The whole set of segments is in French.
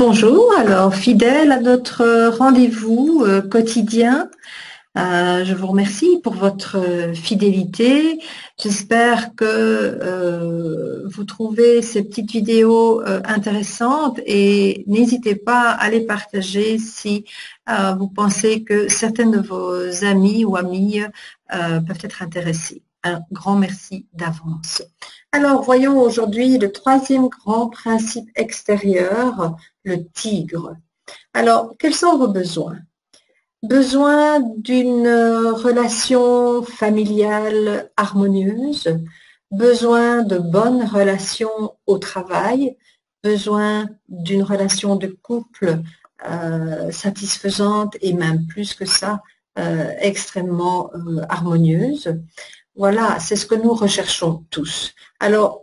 Bonjour, alors fidèle à notre rendez-vous quotidien, je vous remercie pour votre fidélité. J'espère que vous trouvez ces petites vidéos intéressantes et n'hésitez pas à les partager si vous pensez que certains de vos amis ou amis peuvent être intéressés. Un grand merci d'avance. Alors, voyons aujourd'hui le troisième grand principe extérieur, le tigre. Alors, quels sont vos besoins? Besoin d'une relation familiale harmonieuse, besoin de bonnes relations au travail, besoin d'une relation de couple satisfaisante et même plus que ça, extrêmement harmonieuse. Voilà, c'est ce que nous recherchons tous. Alors,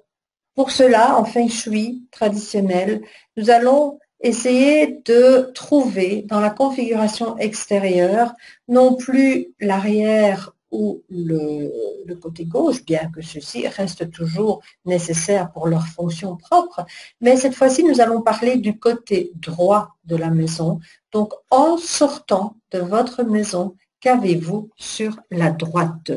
pour cela, en feng shui traditionnel, nous allons essayer de trouver dans la configuration extérieure non plus l'arrière ou le côté gauche, bien que ceci reste toujours nécessaire pour leur fonction propre, mais cette fois-ci, nous allons parler du côté droit de la maison. Donc, en sortant de votre maison, qu'avez-vous sur la droite ?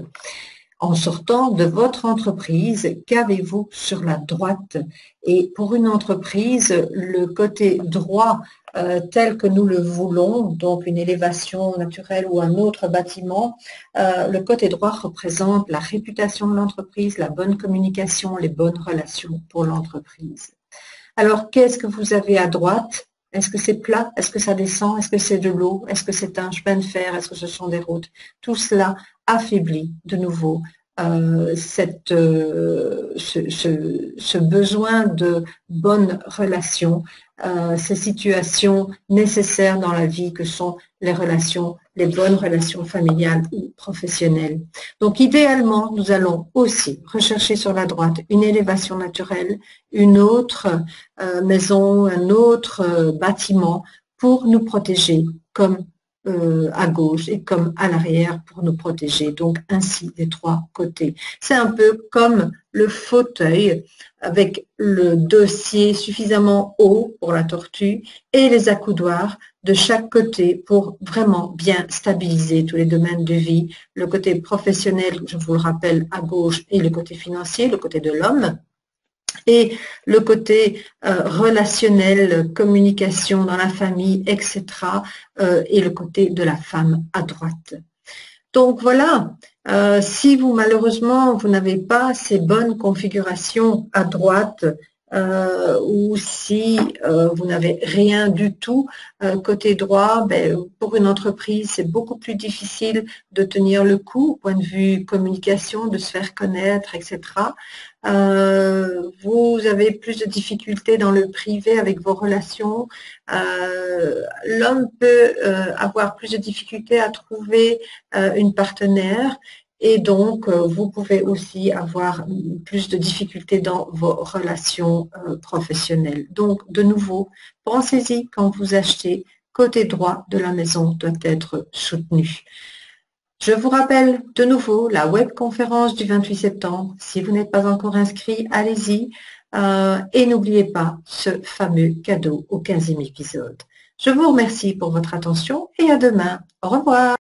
En sortant de votre entreprise, qu'avez-vous sur la droite? Et pour une entreprise, le côté droit tel que nous le voulons, donc une élévation naturelle ou un autre bâtiment, le côté droit représente la réputation de l'entreprise, la bonne communication, les bonnes relations pour l'entreprise. Alors, qu'est-ce que vous avez à droite? Est-ce que c'est plat? Est-ce que ça descend? Est-ce que c'est de l'eau? Est-ce que c'est un chemin de fer? Est-ce que ce sont des routes? Tout cela affaiblit de nouveau ce besoin de bonnes relations, ces situations nécessaires dans la vie que sont les relations, les bonnes relations familiales ou professionnelles. Donc idéalement, nous allons aussi rechercher sur la droite une élévation naturelle, une autre maison, un autre bâtiment pour nous protéger comme à gauche et comme à l'arrière pour nous protéger, donc ainsi des trois côtés. C'est un peu comme le fauteuil avec le dossier suffisamment haut pour la tortue et les accoudoirs de chaque côté pour vraiment bien stabiliser tous les domaines de vie, le côté professionnel, je vous le rappelle, à gauche, et le côté financier, le côté de l'homme, et le côté relationnel, communication dans la famille, etc., et le côté de la femme à droite. Donc voilà, si vous malheureusement vous n'avez pas ces bonnes configurations à droite, ou si vous n'avez rien du tout côté droit, pour une entreprise, c'est beaucoup plus difficile de tenir le coup au point de vue communication, de se faire connaître, etc. Vous avez plus de difficultés dans le privé avec vos relations. L'homme peut avoir plus de difficultés à trouver une partenaire. Et donc, vous pouvez aussi avoir plus de difficultés dans vos relations professionnelles. Donc, de nouveau, pensez-y quand vous achetez, côté droit de la maison doit être soutenu. Je vous rappelle de nouveau la webconférence du 28 septembre. Si vous n'êtes pas encore inscrit, allez-y. Et n'oubliez pas ce fameux cadeau au 15e épisode. Je vous remercie pour votre attention et à demain. Au revoir.